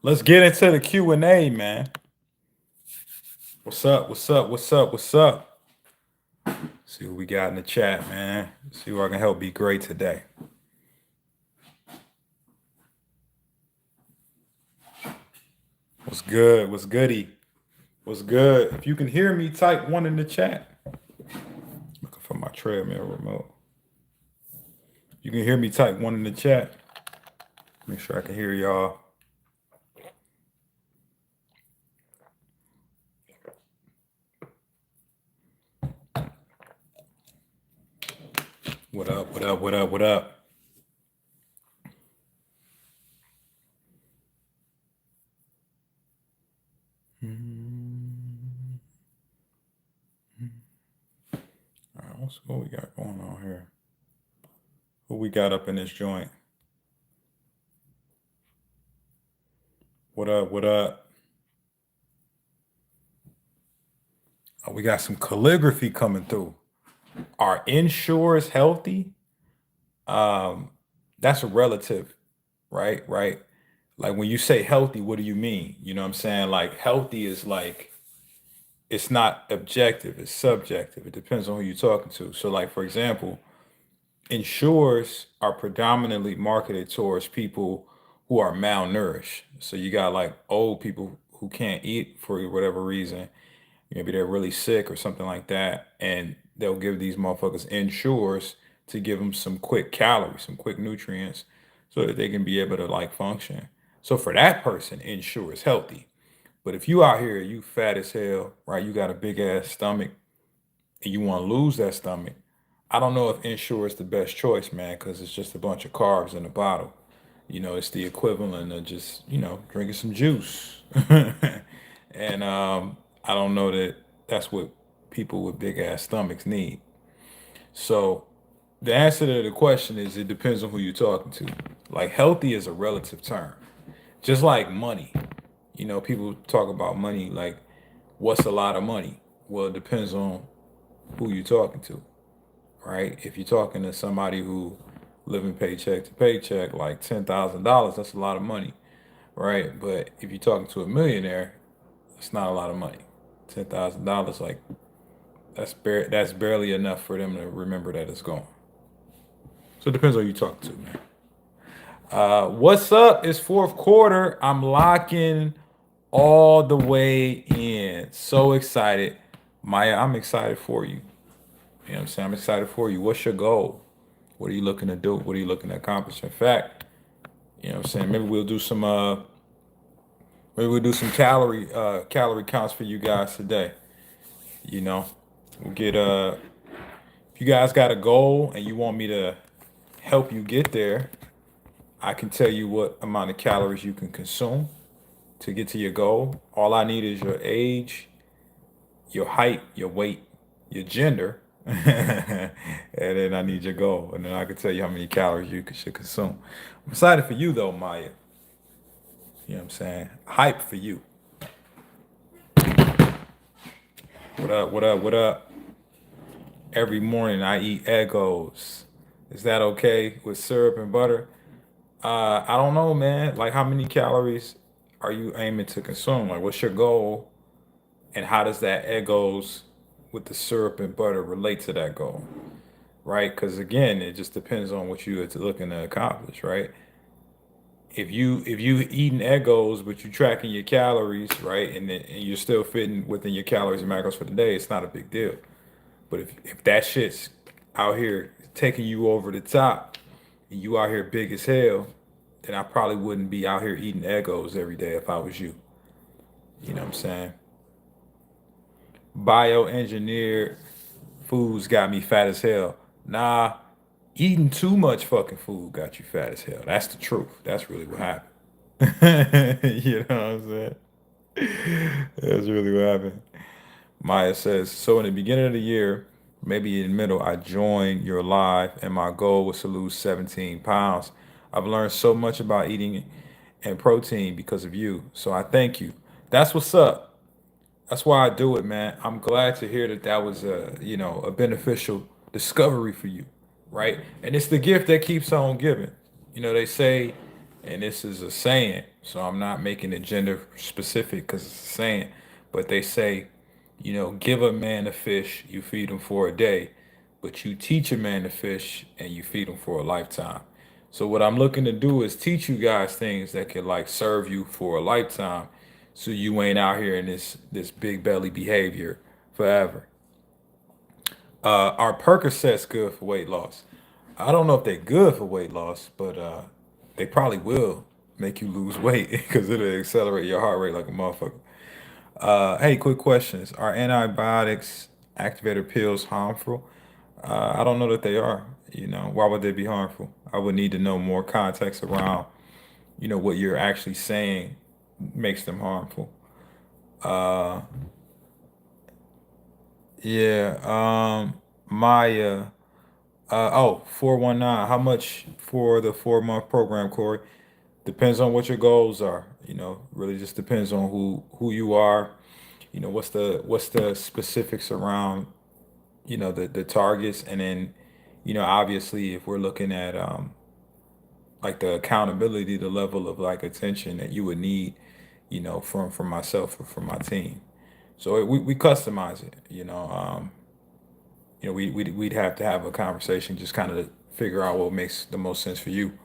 Let's get into the Q&A, man. What's up? What's up? What's up? What's up? See what we got in the chat, man. See who I can help be great today. What's good? What's goody? What's good? If you can hear me, type one in the chat. Looking for my treadmill remote. You can hear me, type one in the chat. Make sure I can hear y'all. What up? What up? What up? What up? All right, let's see what we got going on here. Who we got up in this joint? What up? What up? Oh, we got some calligraphy coming through. Are insurers healthy? Um, that's a relative, right? Right. Like when you say healthy, what do you mean? You know what I'm saying? Like healthy is like it's not objective, it's subjective. It depends on who you're talking to. So, like for example, insurers are predominantly marketed towards people who are malnourished. So you got like old people who can't eat for whatever reason. Maybe they're really sick or something like that, and they'll give these motherfuckers insures to give them some quick calories, some quick nutrients, so that they can be able to like function. So for that person, insure is healthy. But if you out here, you fat as hell, right? You got a big ass stomach, and you want to lose that stomach. I don't know if insure is the best choice, man, because it's just a bunch of carbs in a bottle. It's the equivalent of just drinking some juice. And I don't know that that's what people with big ass stomachs need. So the answer to the question is it depends on who you're talking to. Like healthy is a relative term, just like money. People talk about money like what's a lot of money. Well, it depends on who you're talking to, right? If you're talking to somebody who living paycheck to paycheck, like $10,000, that's a lot of money, right? But if you're talking to a millionaire, it's not a lot of money. $10,000, like that's barely enough for them to remember that it's gone. So it depends on who you talk to, man. What's up? It's fourth quarter. I'm locking all the way in. So excited, Maya. I'm excited for you. You know what I'm saying? I'm excited for you. What's your goal? What are you looking to do? What are you looking to accomplish? In fact, you know what I'm saying? Maybe we'll do some calorie counts for you guys today. You know, we'll get if you guys got a goal and you want me to help you get there, I can tell you what amount of calories you can consume to get to your goal. All I need is your age, your height, your weight, your gender, and then I need your goal, and then I can tell you how many calories you should consume. I'm excited for you though, Maya. You know what I'm saying? Hype for you. What up? What up? What up? Every morning I eat Eggos. Is that okay with syrup and butter? I don't know, man. Like, how many calories are you aiming to consume? Like, what's your goal, and how does that Eggos with the syrup and butter relate to that goal? Right? Because again, it just depends on what you're looking to accomplish, right? If you eating Eggos but you tracking your calories, right, and you're still fitting within your calories and macros for the day, it's not a big deal. But if that shit's out here taking you over the top and you out here big as hell, then I probably wouldn't be out here eating Eggos every day if I was you. You know what I'm saying? Bioengineered foods got me fat as hell. Nah, eating too much fucking food got you fat as hell. That's the truth. That's really what happened. You know what I'm saying? That's really what happened. Maya says, so in the beginning of the year, maybe in the middle, I joined your live and my goal was to lose 17 pounds. I've learned so much about eating and protein because of you. So I thank you. That's what's up. That's why I do it, man. I'm glad to hear that that was a beneficial discovery for you, right? And it's the gift that keeps on giving. They say, and this is a saying, So I'm not making it gender specific because it's the saying, but they say, give a man a fish, you feed him for a day, but you teach a man to fish and you feed him for a lifetime. So what I'm looking to do is teach you guys things that can like serve you for a lifetime, so you ain't out here in this big belly behavior forever. Are Percocets good for weight loss? I don't know if they're good for weight loss, but they probably will make you lose weight because it'll accelerate your heart rate like a motherfucker. Hey, quick questions. Are antibiotics, activator pills harmful? I don't know that they are. Why would they be harmful? I would need to know more context around, what you're actually saying makes them harmful. Uh, yeah. Maya. 419. How much for the 4-month program, Corey? Depends on what your goals are. Really just depends on who you are. What's the specifics around, the targets, and then, obviously if we're looking at like the accountability, the level of like attention that you would need, from myself or from my team. So we customize it. We'd have to have a conversation, just kind of figure out what makes the most sense for you,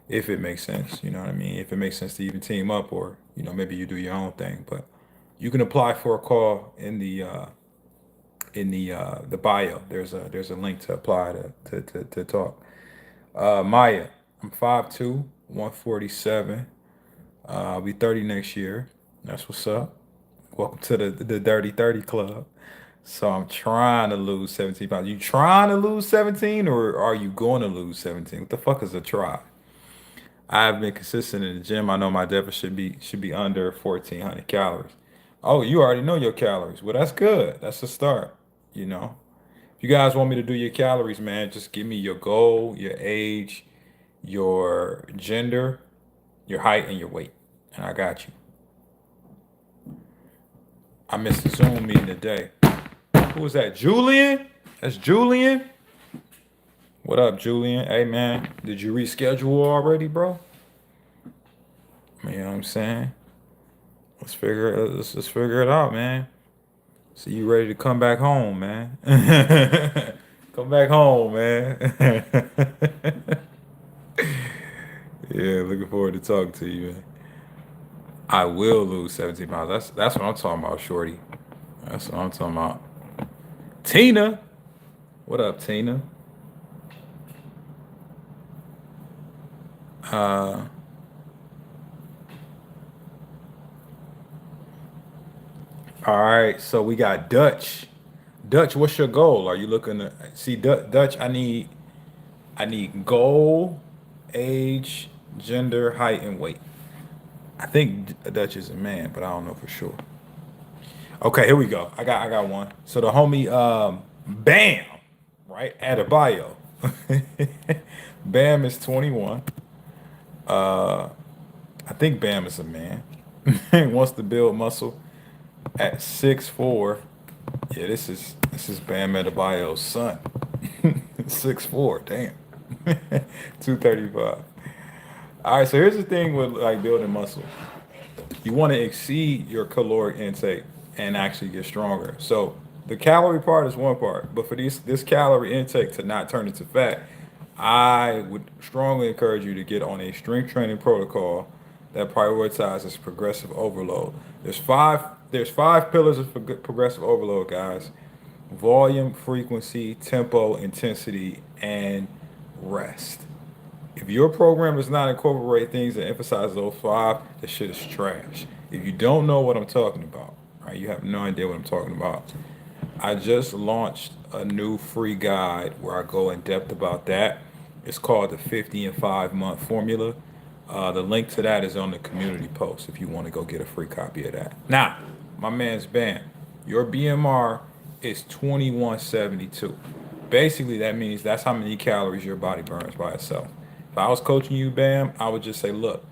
if it makes sense. You know what I mean? If it makes sense to even team up, or maybe you do your own thing. But you can apply for a call in the bio. There's a link to apply to talk. Maya, I'm 5'2", 147. I'll be 30 next year. That's what's up. Welcome to the Dirty 30 Club. So I'm trying to lose 17 pounds. You trying to lose 17, or are you going to lose 17? What the fuck is a try? I've been consistent in the gym. I know my deficit should be under 1,400 calories. Oh, you already know your calories. Well, that's good. That's a start. You know. If you guys want me to do your calories, man, just give me your goal, your age, your gender, your height, and your weight, and I got you. I missed the Zoom meeting today. Who was that? Julian? That's Julian? What up, Julian? Hey, man, did you reschedule already, bro? You know what I'm saying? Let's figure it out, man. See you ready to come back home, man. Come back home, man. Yeah, looking forward to talking to you, man. I will lose 17 pounds. That's what I'm talking about, shorty. That's what I'm talking about. Tina, what up, Tina? Uh, all right. So we got Dutch. Dutch, what's your goal? Are you looking to see Dutch? I need goal, age, gender, height, and weight. I think Dutch is a man, but I don't know for sure. Okay, here we go. I got one. So the homie Bam, right? At a bio. Bam is 21. I think Bam is a man. Wants to build muscle at 6'4". Yeah, this is Bam Adebayo's son. 6'4". Damn. 235. All right, so here's the thing with like building muscle. You want to exceed your caloric intake and actually get stronger. So the calorie part is one part, but for this calorie intake to not turn into fat, I would strongly encourage you to get on a strength training protocol that prioritizes progressive overload. There's five pillars of progressive overload, guys: volume, frequency, tempo, intensity, and rest. If your program does not incorporate things that emphasize those five, the shit is trash. If you don't know what I'm talking about, right, you have no idea what I'm talking about. I just launched a new free guide where I go in depth about that. It's called the 50 and 5-month formula. The link to that is on the community post if you want to go get a free copy of that. Now, my man's Bam, your BMR is 2172. Basically, that means that's how many calories your body burns by itself. If I was coaching you, Bam, I would just say, look,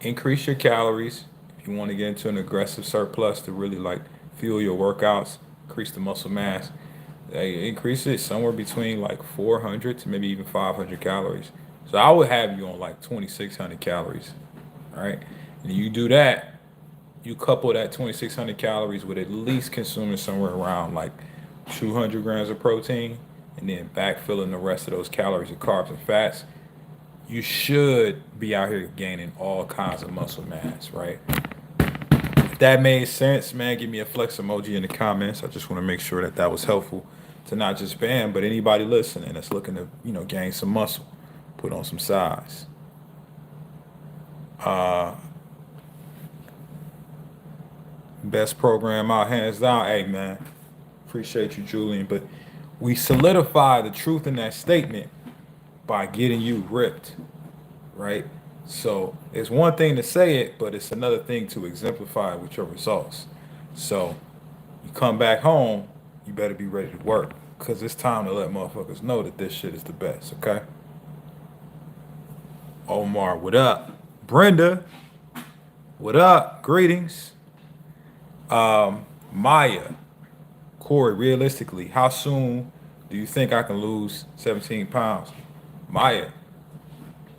increase your calories. If you want to get into an aggressive surplus to really like fuel your workouts, increase the muscle mass, increase it somewhere between like 400 to maybe even 500 calories. So I would have you on like 2,600 calories, right? And you do that, you couple that 2,600 calories with at least consuming somewhere around like 200 grams of protein, and then backfilling the rest of those calories with carbs and fats, you should be out here gaining all kinds of muscle mass, right? If that made sense, man, give me a flex emoji in the comments. I just want to make sure that that was helpful to not just Bam, but anybody listening that's looking to, gain some muscle, put on some size. Uh, Best program out, hands down. Hey, man, appreciate you, Julian. But we solidify the truth in that statement by getting you ripped, right? So it's one thing to say it, but it's another thing to exemplify it with your results. So you come back home, you better be ready to work because it's time to let motherfuckers know that this shit is the best, okay? Omar, what up? Brenda, what up? Greetings. Maya, Corey, realistically, how soon do you think I can lose 17 pounds? Maya,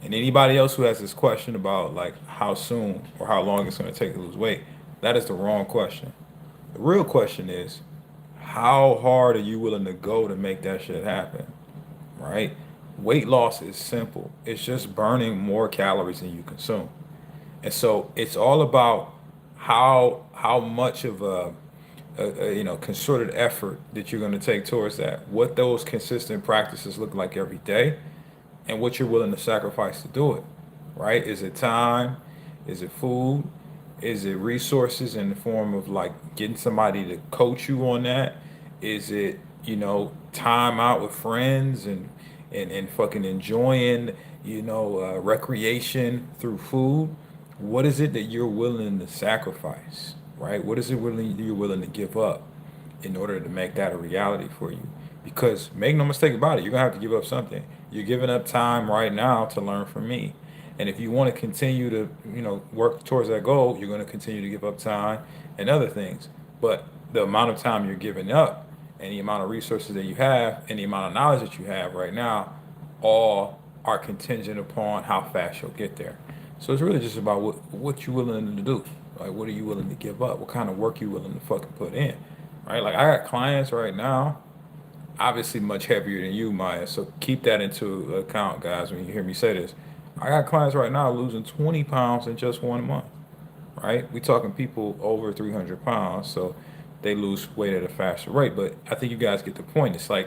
and anybody else who has this question about like how soon or how long it's going to take to lose weight, that is the wrong question. The real question is, how hard are you willing to go to make that shit happen? Right? Weight loss is simple. It's just burning more calories than you consume. And so it's all about how much of a concerted effort that you're going to take towards that. What those consistent practices look like every day, and what you're willing to sacrifice to do it. Right? Is it time? Is it food? Is it resources in the form of like getting somebody to coach you on that? Is it, time out with friends and fucking enjoying, recreation through food? What is it that you're willing to sacrifice, right? What is it you're willing to give up in order to make that a reality for you? Because make no mistake about it, you're gonna have to give up something. You're giving up time right now to learn from me. And if you want to continue to, work towards that goal, you're going to continue to give up time and other things. But the amount of time you're giving up and the amount of resources that you have and the amount of knowledge that you have right now, all are contingent upon how fast you'll get there. So it's really just about what you're willing to do. Like, what are you willing to give up? What kind of work you willing to fucking put in, right? Like, I got clients right now, obviously much heavier than you, Maya. So keep that into account, guys, when you hear me say this. I got clients right now losing 20 pounds in just 1 month, right? We talking people over 300 pounds, so they lose weight at a faster rate. But I think you guys get the point. It's like,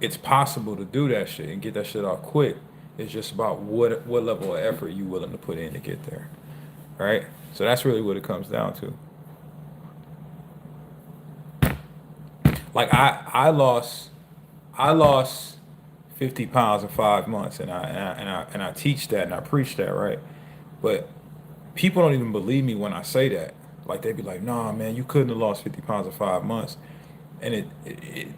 it's possible to do that shit and get that shit off quick. It's just about what level of effort you willing to put in to get there, right? So that's really what it comes down to. Like I lost 50 pounds in 5 months, and I teach that and I preach that, right? But people don't even believe me when I say that. Like, they be like, "Nah, man, you couldn't have lost 50 pounds in 5 months." And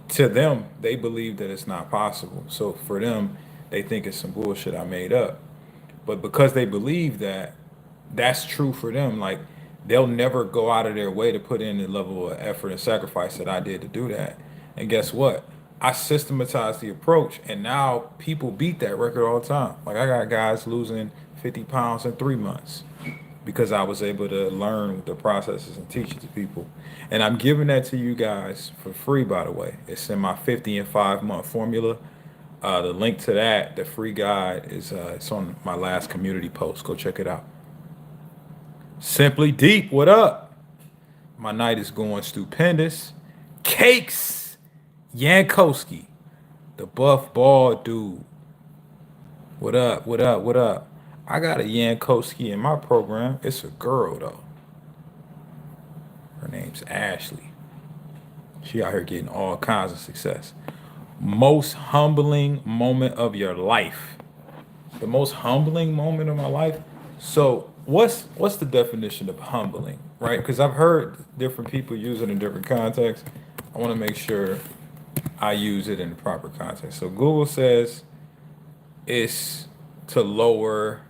to them, they believe that it's not possible. So for them, they think it's some bullshit I made up. But because they believe that that's true for them, like, they'll never go out of their way to put in the level of effort and sacrifice that I did to do that. And guess what? I systematized the approach, and now people beat that record all the time. Like, I got guys losing 50 pounds in 3 months because I was able to learn the processes and teach it to people. And I'm giving that to you guys for free, by the way. It's in my 50 and 5 month formula. The link to that, the free guide, is it's on my last community post. Go check it out. Simply Deep, what up? My night is going stupendous. Cakes, Yankowski, the buff bald dude. What up? What up? What up? I got a Yankowski in my program. It's a girl though. Her name's Ashley. She out here getting all kinds of success. Most humbling moment of your life. The most humbling moment of my life. So what's the definition of humbling, right? Because I've heard different people use it in different contexts. I want to make sure I use it in the proper context. So Google says it's to lower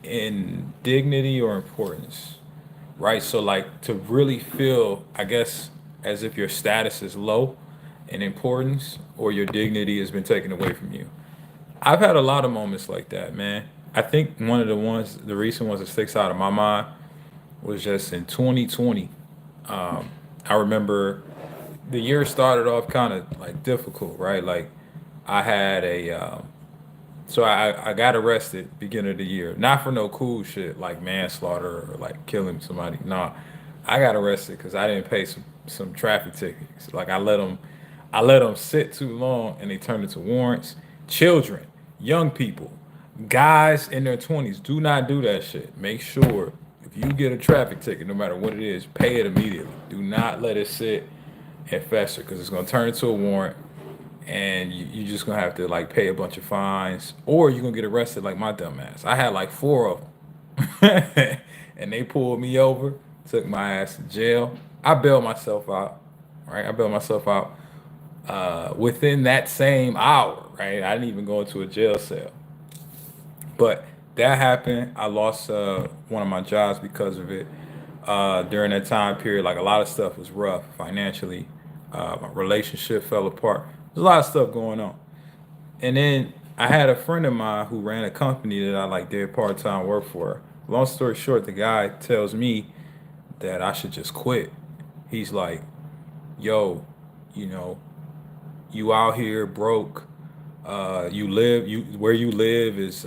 in dignity or importance, right? So like to really feel, I guess, as if your status is low in importance or your dignity has been taken away from you. I've had a lot of moments like that, man. I think one of the recent ones that sticks out of my mind was just in 2020. I remember the year started off kind of like difficult, right? Like I had a so I got arrested beginning of the year, not for no cool shit like manslaughter or like killing somebody. No, I got arrested because I didn't pay some traffic tickets. Like I let them sit too long and they turned into warrants. Children, young people, guys in their 20s, do not do that shit. Make sure if you get a traffic ticket, no matter what it is, pay it immediately. Do not let it sit and fester because it's gonna turn into a warrant and you just gonna have to like pay a bunch of fines, or you're gonna get arrested like my dumb ass. I had like four of them, and they pulled me over, took my ass to jail. I bailed myself out, right? I bailed myself out within that same hour, right? I didn't even go into a jail cell, but that happened. I lost one of my jobs because of it. During that time period, like a lot of stuff was rough financially. My relationship fell apart. There's a lot of stuff going on. And then I had a friend of mine who ran a company that I like did part time work for. Long story short, the guy tells me that I should just quit. He's like, "Yo, you know, you out here broke. You live you where you live is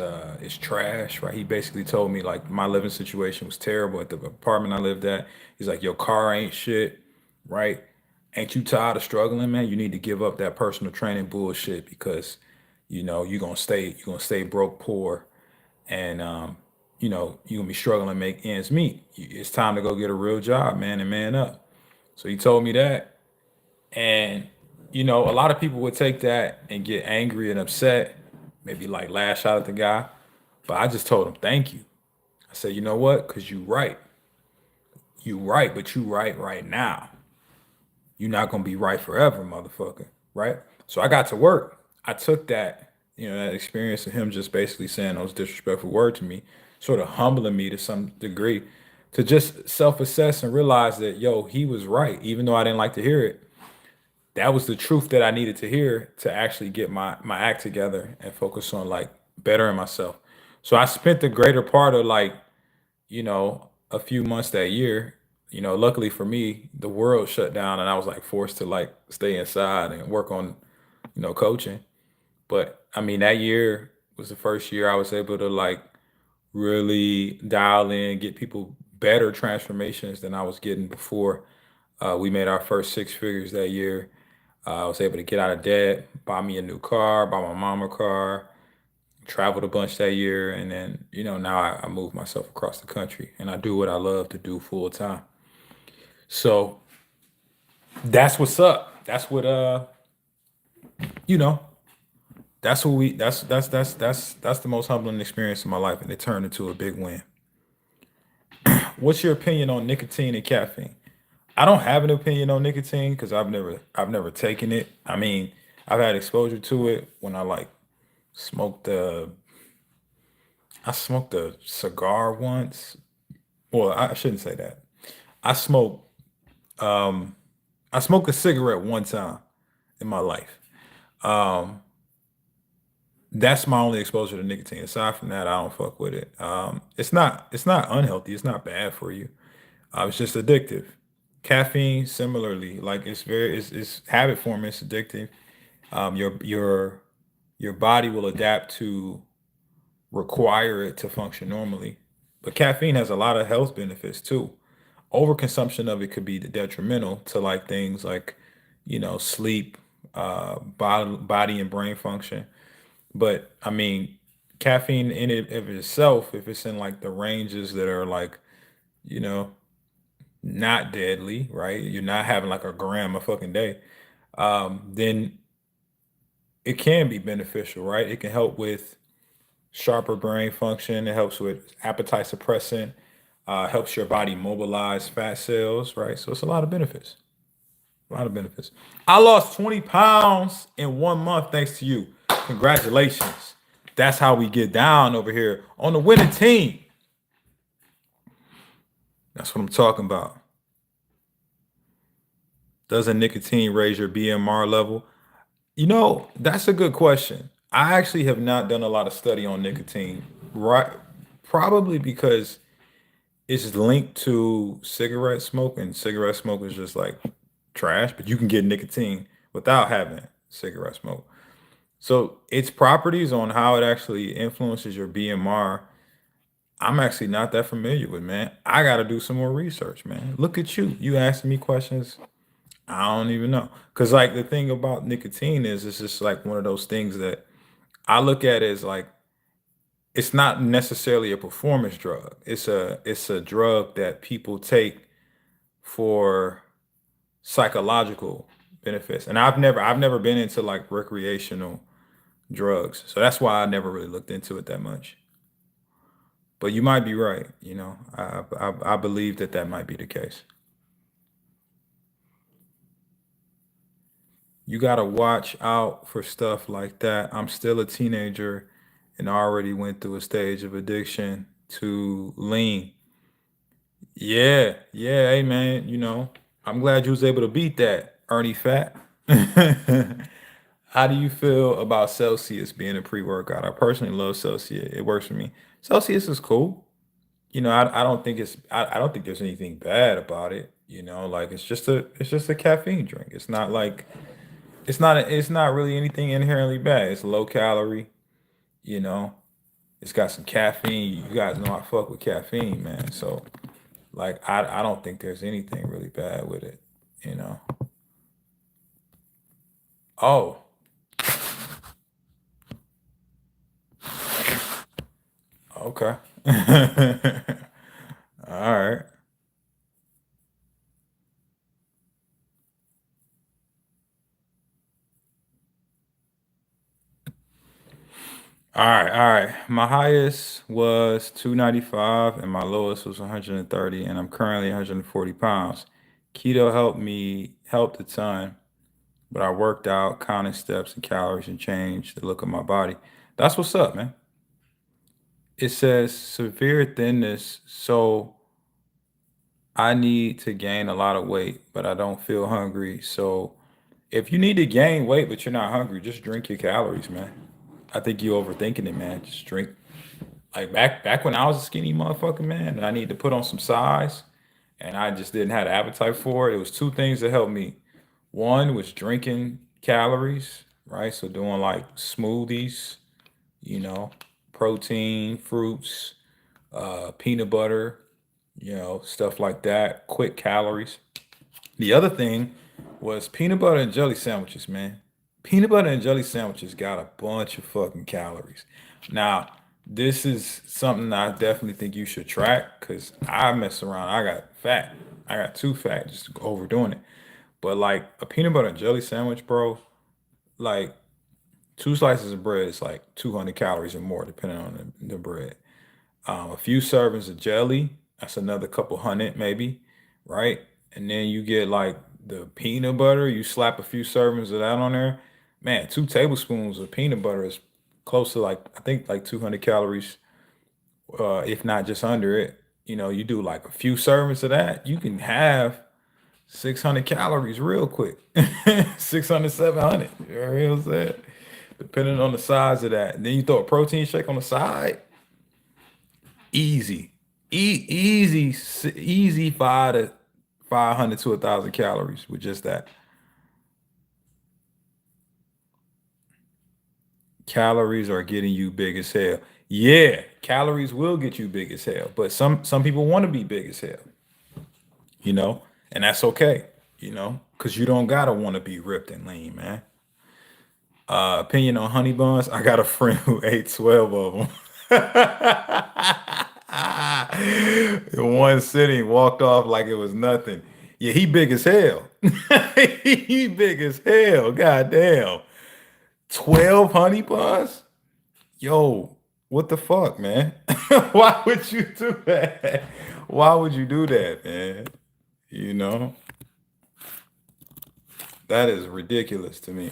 trash, right?" He basically told me like my living situation was terrible at the apartment I lived at. He's like, "Your car ain't shit, right? Ain't you tired of struggling, man? You need to give up that personal training bullshit because you're gonna stay broke, poor, and you're gonna be struggling to make ends meet. It's time to go get a real job, man, and man up." So he told me that, and a lot of people would take that and get angry and upset, maybe like lash out at the guy. But I just told him, thank you. I said, you know what? Because you right. You right, but you right now. You're not gonna be right forever, motherfucker. Right? So I got to work. I took that experience of him just basically saying those disrespectful words to me, sort of humbling me to some degree, to just self-assess and realize that, yo, he was right, even though I didn't like to hear it. That was the truth that I needed to hear to actually get my act together and focus on like bettering myself. So I spent the greater part of like, a few months that year. Luckily for me, the world shut down and I was like forced to like stay inside and work on, coaching. But I mean, that year was the first year I was able to like really dial in, get people better transformations than I was getting before. We made our first six figures that year. I was able to get out of debt, buy me a new car, buy my mom a car, traveled a bunch that year, and then now I moved myself across the country, and I do what I love to do full time. So that's what's up. That's what you know. That's what we. That's the most humbling experience in my life, and it turned into a big win. What's your opinion on nicotine and caffeine? I don't have an opinion on nicotine because I've never taken it. I mean, I've had exposure to it when I like smoked a I smoked a cigar once. Well, I shouldn't say that. I smoked I smoked a cigarette one time in my life. Um, that's my only exposure to nicotine. Aside from that, I don't fuck with it. It's not unhealthy. It's not bad for you. It's just addictive. Caffeine, similarly, like it's habit forming. It's addictive. Your body will adapt to require it to function normally. But caffeine has a lot of health benefits too. Overconsumption of it could be detrimental to like things like, sleep, body and brain function. But I mean, caffeine in it of itself, if it's in like the ranges that are like, you know, not deadly, right? You're not having like a gram a fucking day, then it can be beneficial, right? It can help with sharper brain function. It helps with appetite suppressant. Helps your body mobilize fat cells, right? So it's a lot of benefits. A lot of benefits. I lost 20 pounds in 1 month thanks to you. Congratulations. That's how we get down over here on the winning team. That's what I'm talking about. Doesn't nicotine raise your BMR level? That's a good question. I actually have not done a lot of study on nicotine. Right. Probably because it's linked to cigarette smoke, and cigarette smoke is just like trash, but you can get nicotine without having cigarette smoke. So its properties on how it actually influences your BMR, I'm actually not that familiar with, man. I got to do some more research, man. Look at you. You asking me questions. I don't even know. Cause like the thing about nicotine is it's just like one of those things that I look at as like it's not necessarily a performance drug. It's a drug that people take for psychological benefits. And I've never been into like recreational drugs. So that's why I never really looked into it that much. But you might be right, you know. I believe that that might be the case. You got to watch out for stuff like that. I'm still a teenager and I already went through a stage of addiction to lean. Yeah, yeah, hey man, you know, I'm glad you was able to beat that, Ernie Fat. How do you feel about Celsius being a pre-workout? I personally love Celsius. It works for me. Celsius is cool. You know, I don't think I don't think there's anything bad about it. You know, like it's just a caffeine drink. It's not really anything inherently bad. It's low calorie, you know. It's got some caffeine. You guys know I fuck with caffeine, man. So like I don't think there's anything really bad with it, you know. Oh, okay. All right. All right, all right. My highest was 295 and my lowest was 130, and I'm currently 140 pounds. Keto helped a ton, but I worked out, counting steps and calories, and changed the look of my body. That's what's up, man. It says severe thinness, so I need to gain a lot of weight, but I don't feel hungry. So if you need to gain weight but you're not hungry, just drink your calories, man. I think you're overthinking it, man. Just drink. Like back when I was a skinny motherfucker, man, and I needed to put on some size, and I just didn't have the appetite for it. It was two things that helped me. One was drinking calories, right? So doing like smoothies, you know, protein, fruits, peanut butter, you know, stuff like that, quick calories. The other thing was peanut butter and jelly sandwiches, man. Peanut butter and jelly sandwiches got a bunch of fucking calories. Now, this is something I definitely think you should track because I mess around. I got fat. I got too fat just overdoing it. But like a peanut butter and jelly sandwich, bro, like two slices of bread is like 200 calories or more, depending on the bread. A few servings of jelly, that's another couple hundred maybe, right? And then you get like the peanut butter, you slap a few servings of that on there. Man, 2 tablespoons of peanut butter is close to like, I think like 200 calories, if not just under it. You know, you do like a few servings of that, you can have 600 calories real quick. 600, 700. You know what I'm saying? Depending on the size of that. And then you throw a protein shake on the side. Easy, easy, easy 500 to 1,000 calories with just that. Calories are getting you big as hell. Yeah, calories will get you big as hell, but some people want to be big as hell, you know, and that's okay, you know, because you don't gotta want to be ripped and lean, man. Opinion on honey buns? I got a friend who ate 12 of them. In one sitting, walked off like it was nothing. Yeah, he big as hell. He big as hell. God damn. 12 honey buns? Yo, what the fuck, man? Why would you do that? Why would you do that, man? You know, that is ridiculous to me.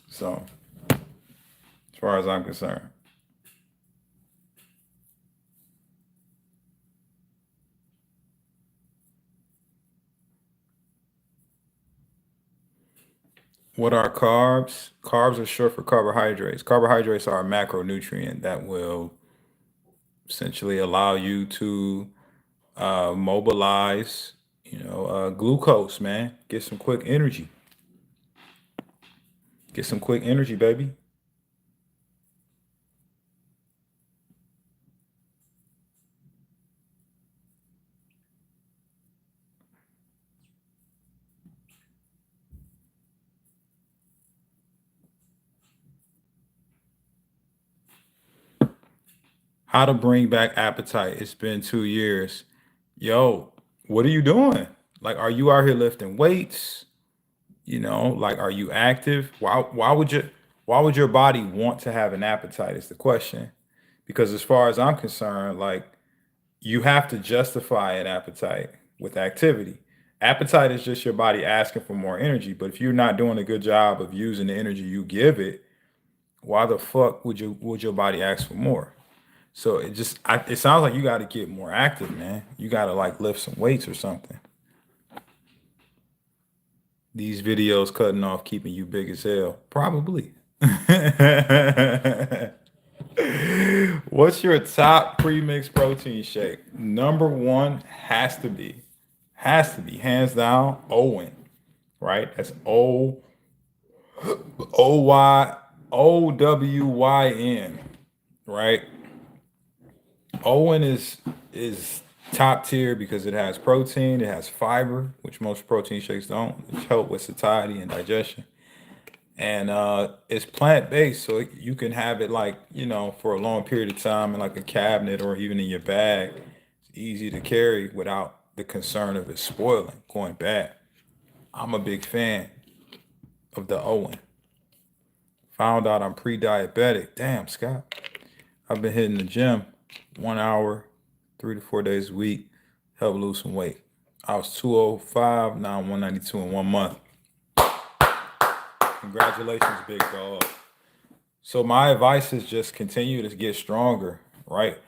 So, as far as I'm concerned. What are carbs? Carbs are short for carbohydrates. Carbohydrates are a macronutrient that will essentially allow you to mobilize, glucose, man. Get some quick energy. Get some quick energy, baby. How to bring back appetite. It's been 2 years. Yo, what are you doing? Like, are you out here lifting weights? Like, are you active? Why would your body want to have an appetite is the question. Because as far as I'm concerned, like, you have to justify an appetite with activity. Appetite is just your body asking for more energy. But if you're not doing a good job of using the energy you give it, why the fuck would your body ask for more? So it sounds like you got to get more active, man. You got to like lift some weights or something. These videos cutting off keeping you big as hell. Probably. What's your top pre-mixed protein shake? Number one has to be hands down Owen, right? That's OWYN, right? Owen is top tier because it has protein, it has fiber, which most protein shakes don't, which help with satiety and digestion. And it's plant based, so you can have it like for a long period of time in like a cabinet or even in your bag. It's easy to carry without the concern of it spoiling, going bad. I'm a big fan of the Owen. Found out I'm pre-diabetic. Damn, Scott. I've been hitting the gym 1 hour, 3 to 4 days a week, help lose some weight. I was 205, now I'm 192 in 1 month. Congratulations, big dog. So my advice is just continue to get stronger, right?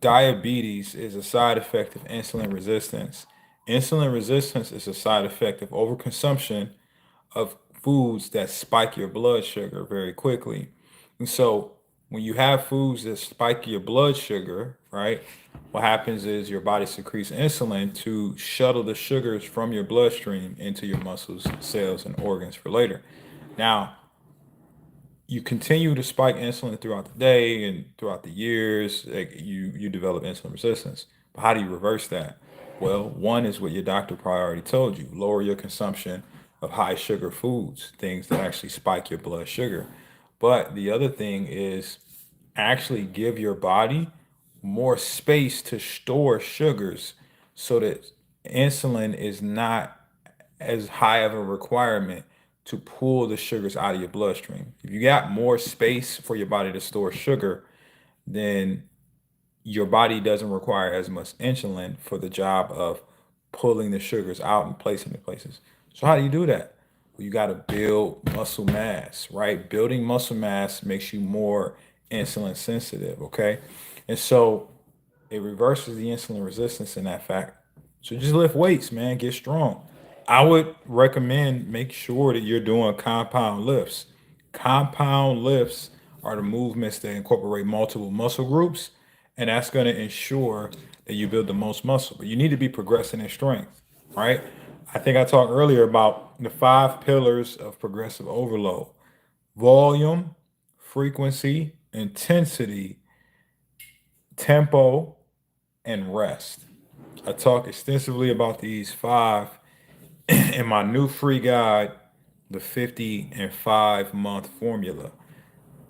Diabetes is a side effect of insulin resistance. Insulin resistance is a side effect of overconsumption of foods that spike your blood sugar very quickly. And so when you have foods that spike your blood sugar, right, what happens is your body secretes insulin to shuttle the sugars from your bloodstream into your muscles, cells, and organs for later. Now, you continue to spike insulin throughout the day and throughout the years, like you develop insulin resistance. But how do you reverse that? Well, one is what your doctor probably already told you: lower your consumption of high sugar foods, things that actually spike your blood sugar. But the other thing is actually give your body more space to store sugars so that insulin is not as high of a requirement to pull the sugars out of your bloodstream. If you got more space for your body to store sugar, then your body doesn't require as much insulin for the job of pulling the sugars out and placing it places. So how do you do that? Well, you got to build muscle mass, right? Building muscle mass makes you more insulin sensitive, okay? And so it reverses the insulin resistance in that fact. So just lift weights, man. Get strong. I would recommend make sure that you're doing compound lifts. Compound lifts are the movements that incorporate multiple muscle groups, and that's going to ensure that you build the most muscle. But you need to be progressing in strength, right? I think I talked earlier about the 5 pillars of progressive overload: volume, frequency, intensity, tempo, and rest. I talk extensively about these five in my new free guide, the 50 and 5 month formula.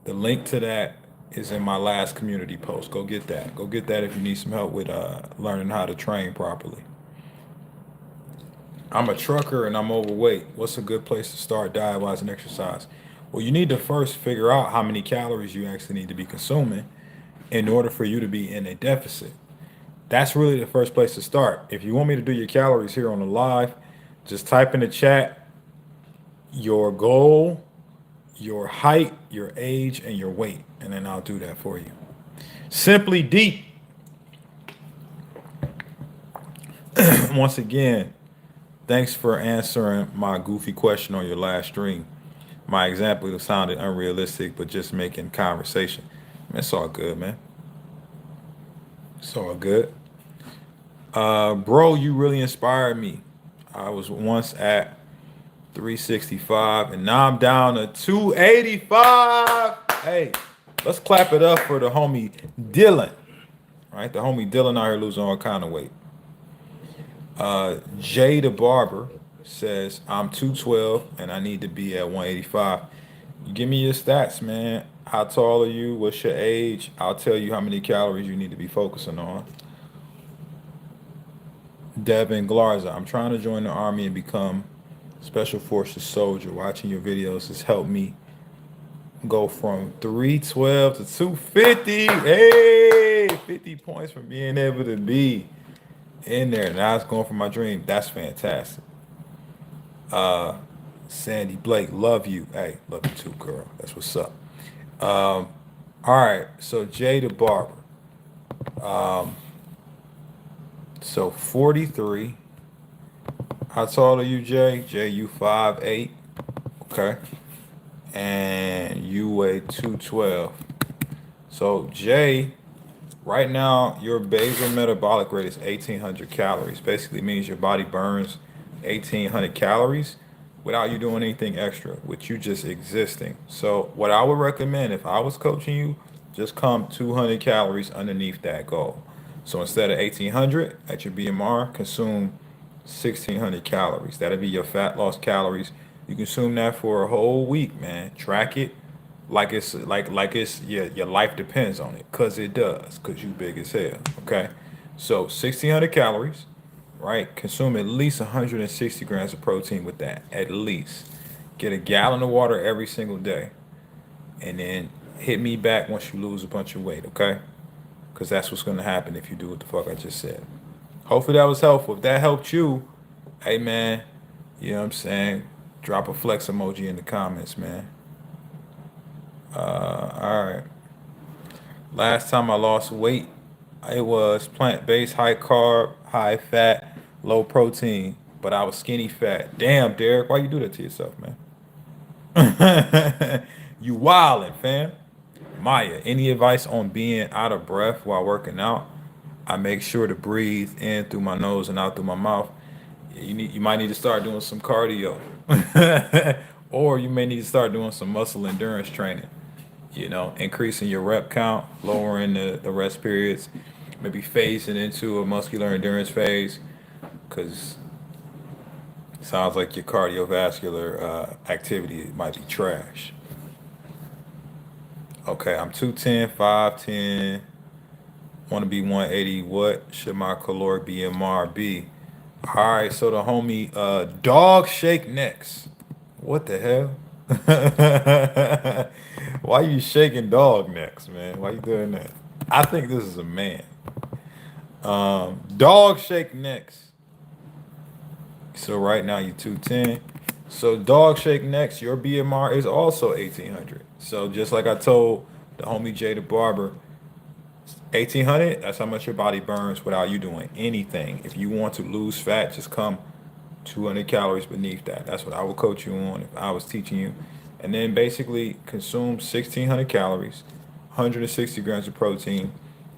The link to that is in my last community post. Go get that. Go get that if you need some help with learning how to train properly. I'm a trucker and I'm overweight. What's a good place to start diet wise and exercise? Well, you need to first figure out how many calories you actually need to be consuming in order for you to be in a deficit. That's really the first place to start. If you want me to do your calories here on the live, just type in the chat your goal, your height, your age, and your weight, and then I'll do that for you. Simply Deep, once again, thanks for answering my goofy question on your last stream. My example sounded unrealistic, but just making conversation. It's all good, man. It's all good. Bro, you really inspired me. I was once at 365 and now I'm down to 285. Hey, let's clap it up for the homie Dylan. Right? The homie Dylan out here losing all kind of weight. Jay the barber says I'm 212 and I need to be at 185. You give me your stats, man. How tall are you? What's your age? I'll tell you how many calories you need to be focusing on. Devin Glarza, I'm trying to join the army and become special forces soldier. Watching your videos has helped me go from 312 to 250. Hey, 50 points from being able to be in there. Now it's going for my dream. That's fantastic. Sandy Blake, love you. Hey, love you too, girl. That's what's up. All right, so Jay the barber. So 43. How tall are you, Jay? Jay, you 5'8". Okay. And you weigh 212. So Jay, right now your basal metabolic rate is 1,800 calories. Basically means your body burns 1,800 calories without you doing anything extra, with you just existing. So what I would recommend if I was coaching you, just come 200 calories underneath that goal. So instead of 1,800 at your BMR, consume 1,600 calories. That'll be your fat loss calories. You consume that for a whole week, man. Track it like it's your life depends on it, cause it does, cause you big as hell. Okay, so 1,600 calories, right? Consume at least 160 grams of protein with that. At least get a gallon of water every single day, and then hit me back once you lose a bunch of weight. Okay, because that's what's gonna happen if you do what the fuck I just said. Hopefully that was helpful. If that helped you, hey man, you know what I'm saying? Drop a flex emoji in the comments, man. All right. Last time I lost weight, it was plant-based, high carb, high fat, low protein, but I was skinny fat. Damn, Derek, why you do that to yourself, man? You wildin', fam. Maya, any advice on being out of breath while working out? I make sure to breathe in through my nose and out through my mouth. You might need to start doing some cardio, or you may need to start doing some muscle endurance training. Increasing your rep count, lowering the rest periods, maybe phasing into a muscular endurance phase, because it sounds like your cardiovascular activity might be trash. Okay, I'm 210, 5'10", want to be 180. What should my caloric BMR be? All right, so the homie dog shake next. What the hell? Why you shaking dog necks, man? Why you doing that? I think this is a man. Dog shake necks. So right now you 210. So dog shake next, your BMR is also 1,800. So just like I told the homie Jay the barber, 1,800, that's how much your body burns without you doing anything. If you want to lose fat, just come 200 calories beneath that. That's what I would coach you on if I was teaching you. And then basically consume 1,600 calories, 160 grams of protein,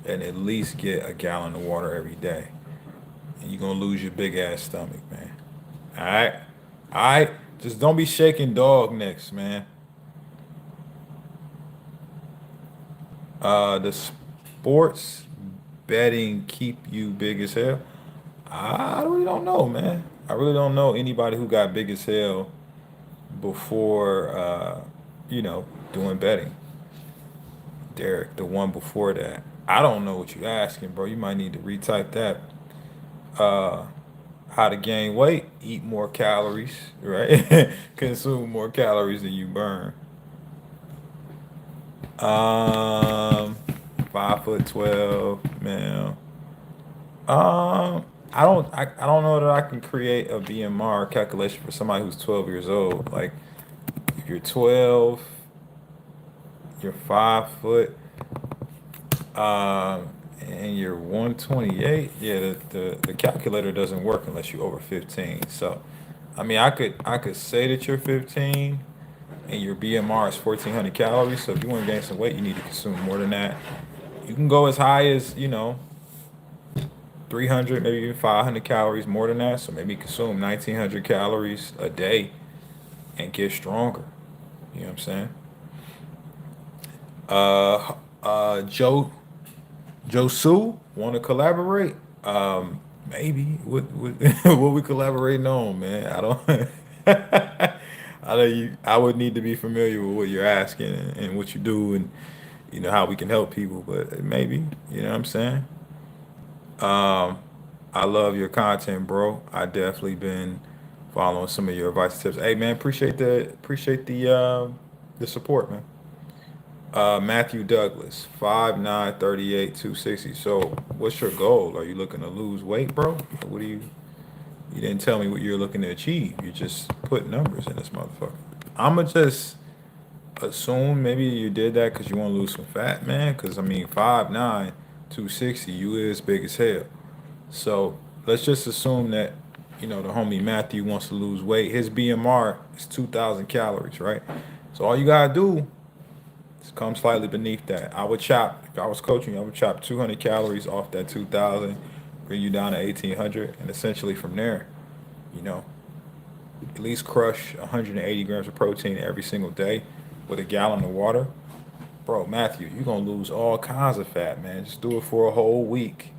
and at least get a gallon of water every day. And you're going to lose your big ass stomach, man. All right? All right? Just don't be shaking dog necks, man. The sports betting keep you big as hell? I really don't know, man. I really don't know anybody who got big as hell before, doing betting. Derek, the one before that. I don't know what you're asking, bro. You might need to retype that. Uh, how to gain weight? Eat more calories, right? Consume more calories than you burn. Um, 5'12", man. I don't know that I can create a BMR calculation for somebody who's 12 years old. Like, if you're 12, you're 5 foot, and you're 128. Yeah, the calculator doesn't work unless you're over 15. So, I mean, I could say that you're 15, and your BMR is 1,400 calories. So if you want to gain some weight, you need to consume more than that. You can go as high as 300, maybe even 500 calories more than that. So maybe consume 1900 calories a day and get stronger. You know what I'm saying? Joe Sue, want to collaborate? Maybe. What we collaborating on, man? I don't. I know you. I would need to be familiar with what you're asking and what you do, and how we can help people. But maybe, you know what I'm saying. Um, I love your content, bro. I definitely been following some of your advice and tips. Hey, man, appreciate the support, man. Matthew Douglas, 5'9", 38, 260. So, what's your goal? Are you looking to lose weight, bro? What do you? You didn't tell me what you're looking to achieve. You just put numbers in this motherfucker. I'ma just assume maybe you did that because you want to lose some fat, man. Because I mean, 5'9", 260, you is big as hell. So let's just assume that the homie Matthew wants to lose weight. His BMR is 2,000 calories, right? So all you gotta do come slightly beneath that. I would chop, if I was coaching, I would chop 200 calories off that 2,000, bring you down to 1,800, and essentially from there, you know, at least crush 180 grams of protein every single day with a gallon of water. Bro, Matthew, you're going to lose all kinds of fat, man. Just do it for a whole week,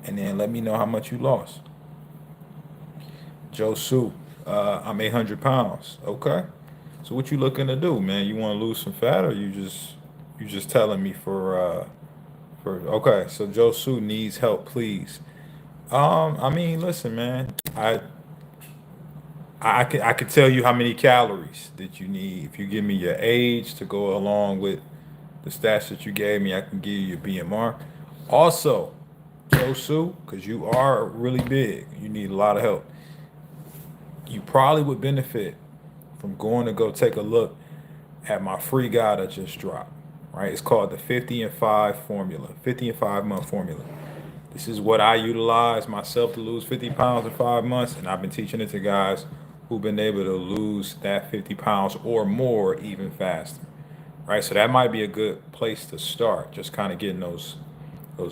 and then let me know how much you lost. Joe Sue, I'm 800 pounds. Okay. So what you looking to do, man? You want to lose some fat, or you just telling me for okay? So Joe Sue needs help, please. I mean, listen, man. I could tell you how many calories that you need if you give me your age to go along with the stats that you gave me. I can give you your BMR. Also, Joe Sue, because you are really big, you need a lot of help. You probably would benefit from going to go take a look at my free guide I just dropped. Right, it's called the 50 and 5 formula, 50 and 5 month formula. This is what I utilize myself to lose 50 pounds in 5 months, and I've been teaching it to guys who've been able to lose that 50 pounds or more even faster. Right, so that might be a good place to start. Just kind of getting those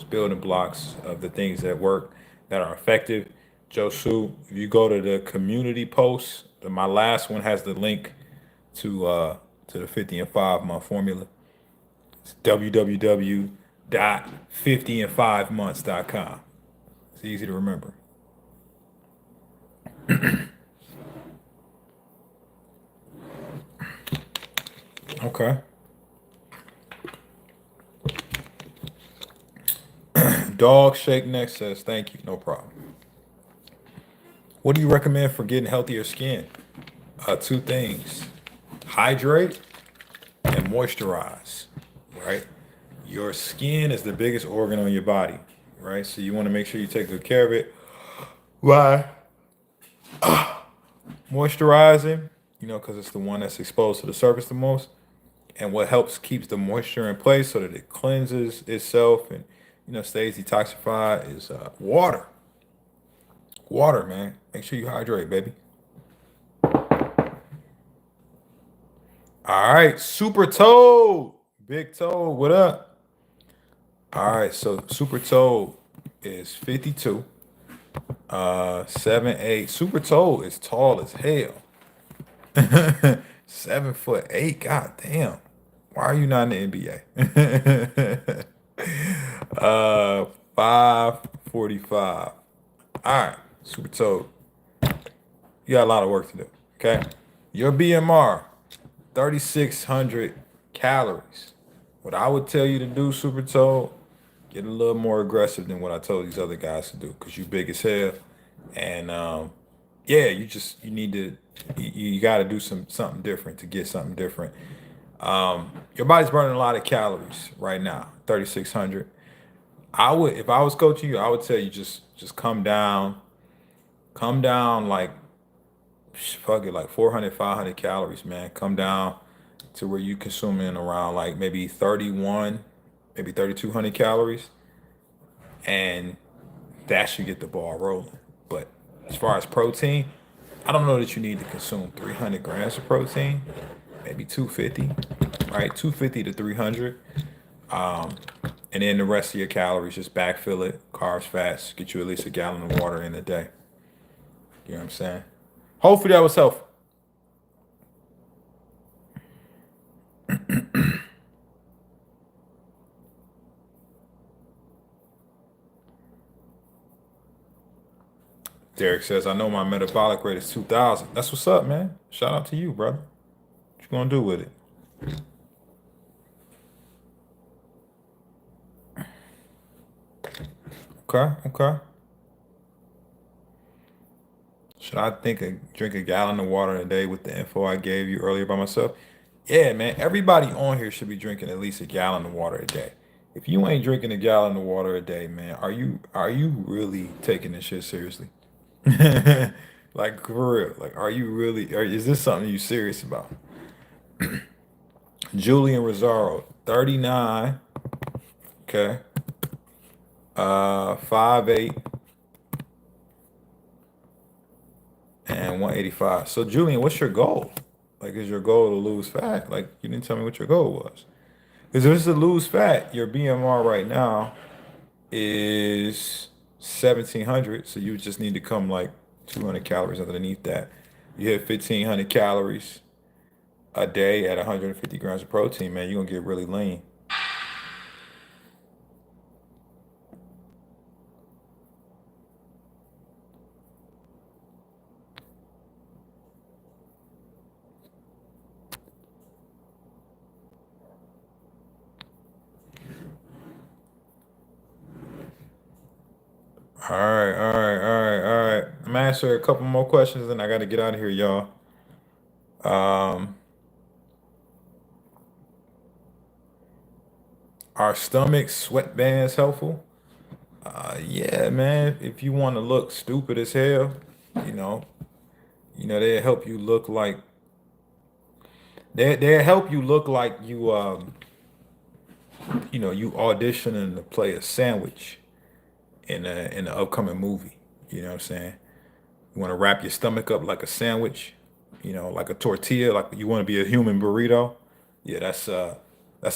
building blocks of the things that work, that are effective. Josu, if you go to the community post, my last one has the link to the 50 and 5 month formula. It's www.50and5months.com. It's easy to remember. Okay. Dog Shake Neck says thank you, no problem. What do you recommend for getting healthier skin? Two things: hydrate and moisturize. Right. Your skin is the biggest organ on your body. Right. So you want to make sure you take good care of it. Why? Moisturizing. Because it's the one that's exposed to the surface the most, and what helps keeps the moisture in place so that it cleanses itself and stays detoxified is water. Water, man. Make sure you hydrate, baby. All right, Super Toad, Big Toad, what up? All right, so Super Toad is 52, 7'8". Super Toad is tall as hell. 7'8". God damn. Why are you not in the NBA? 5'45". All right, Super Toad. You got a lot of work to do. Okay. Your BMR, 3,600 calories. What I would tell you to do, Super Toad, get a little more aggressive than what I told these other guys to do, because you big as hell. And yeah, you need to you got to do something different to get something different. Your body's burning a lot of calories right now, 3,600. I would, if I was coaching you, I would tell you just come down like fuck it, like 400, 500 calories, man. Come down to where you consuming around like maybe 31, maybe 3,200 calories, and that should get the ball rolling. But as far as protein, I don't know that you need to consume 300 grams of protein, maybe 250, right? 250 to 300. And then the rest of your calories, just backfill it, carbs, fats, get you at least a gallon of water in a day. You know what I'm saying? Hopefully that was helpful. Derek says, I know my metabolic rate is 2,000. That's what's up, man. Shout out to you, brother. What you gonna do with it? Okay, okay. Should I drink a gallon of water a day with the info I gave you earlier by myself? Yeah, man. Everybody on here should be drinking at least a gallon of water a day. If you ain't drinking a gallon of water a day, man, are you really taking this shit seriously? Like for real. Like are you really is this something you serious about? Julian Rosario, 39, okay. 5'8" and 185. So Julian, what's your goal? Like is your goal to lose fat? Like you didn't tell me what your goal was. Because if it's to lose fat, your BMR right now is 1,700. So you just need to come like 200 calories underneath that. You hit 1,500 calories a day at 150 grams of protein, man. You're gonna get really lean. All right, all right, all right, all right. I'm gonna answer a couple more questions, and I got to get out of here, y'all. Um, are stomach sweatbands helpful? Yeah, man. If you want to look stupid as hell, you know, they help you look like they help you look like you auditioning to play a sandwich in the upcoming movie. You know what I'm saying? You want to wrap your stomach up like a sandwich, like a tortilla, like you want to be a human burrito. Yeah, that's a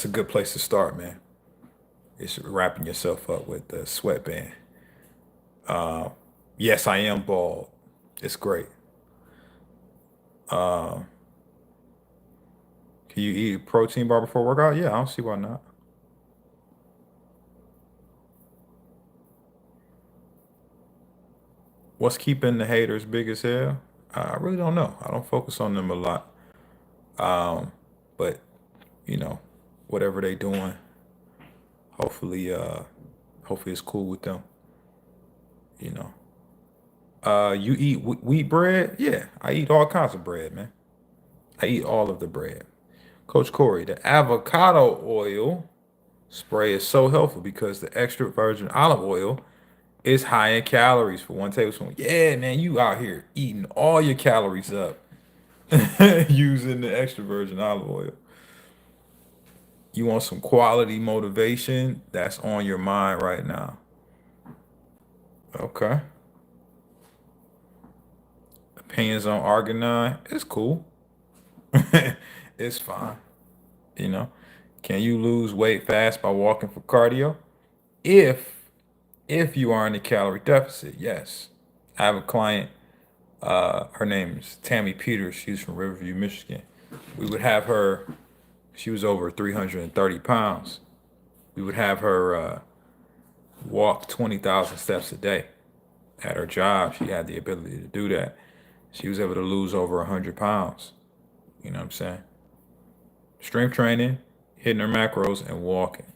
good place to start, man. It's wrapping yourself up with the sweatband. Yes, I am bald. It's great. Can you eat a protein bar before workout? Yeah, I don't see why not. What's keeping the haters big as hell? I really don't know. I don't focus on them a lot. Um, but you know, whatever they doing, hopefully, hopefully it's cool with them. You know. You eat wheat bread? Yeah, I eat all kinds of bread, man. I eat all of the bread. Coach Corey, the avocado oil spray is so helpful because the extra virgin olive oil is high in calories for 1 tablespoon. Yeah, man, you out here eating all your calories up using the extra virgin olive oil. You want some quality motivation that's on your mind right now. Okay. Opinions on arginine. It's cool. It's fine. You know. Can you lose weight fast by walking for cardio? If if you are in a calorie deficit, yes. I have a client, her name is Tammy Peters. She's from Riverview, Michigan. We would have her, she was over 330 pounds. We would have her walk 20,000 steps a day. At her job, she had the ability to do that. She was able to lose over 100 pounds. You know what I'm saying? Strength training, hitting her macros, and walking.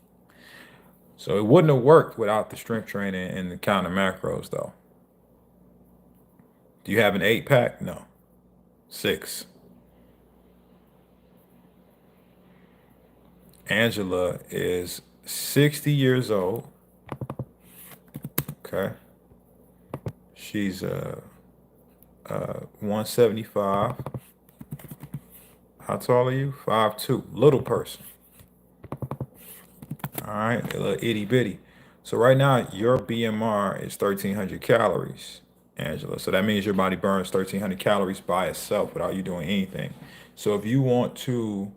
So it wouldn't have worked without the strength training and the counter macros, though. Do you have an 8 pack? No. Six. Angela is 60 years old. Okay. She's 175. How tall are you? 5'2". Little person. All right. A little itty bitty. So right now your BMR is 1,300 calories, Angela. So that means your body burns 1,300 calories by itself without you doing anything. So if you want to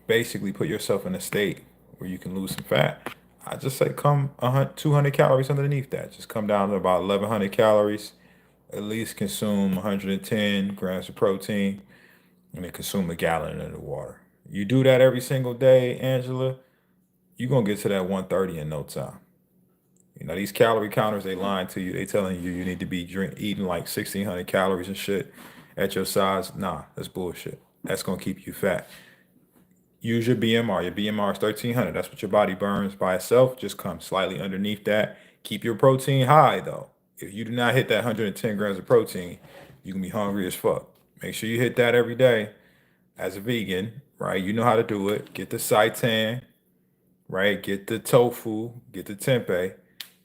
basically put yourself in a state where you can lose some fat, I just say come 200 calories underneath that. Just come down to about 1100 calories. At least consume 110 grams of protein and then consume a gallon of the water. You do that every single day, Angela, you're gonna get to that 130 in no time. These calorie counters, they lying to you. They telling you you need to be eating like 1600 calories and shit at your size. Nah, that's bullshit. That's gonna keep you fat. Use your BMR. Your BMR is 1300. That's what your body burns by itself. Just come slightly underneath that. Keep your protein high though. If you do not hit that 110 grams of protein, you can be hungry as fuck. Make sure you hit that every day as a vegan, right? You know how to do it. Get the seitan, right? Get the tofu, get the tempeh.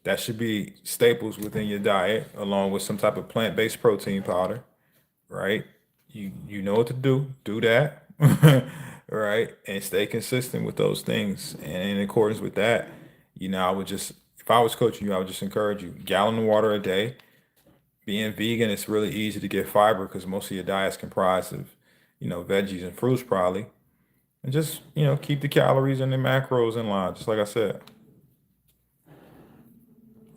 That should be staples within your diet, along with some type of plant-based protein powder, right? You know what to do. Do that, right? And stay consistent with those things. And in accordance with that, I would just, if I was coaching you, I would just encourage you, gallon of water a day. Being vegan, it's really easy to get fiber because most of your diet's comprised of, veggies and fruits probably. And just, keep the calories and the macros in line, just like I said.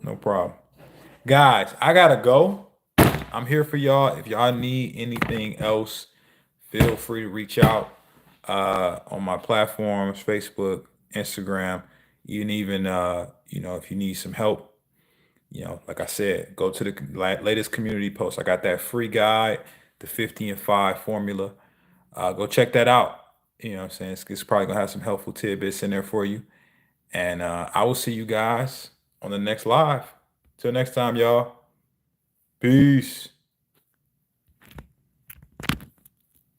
No problem. Guys, I gotta go. I'm here for y'all. If y'all need anything else, feel free to reach out on my platforms, Facebook, Instagram. You can even, if you need some help, like I said, go to the latest community post. I got that free guide, the 50 and 5 formula. Go check that out. You know what I'm saying? It's probably going to have some helpful tidbits in there for you. And I will see you guys on the next live. Till next time, y'all. Peace.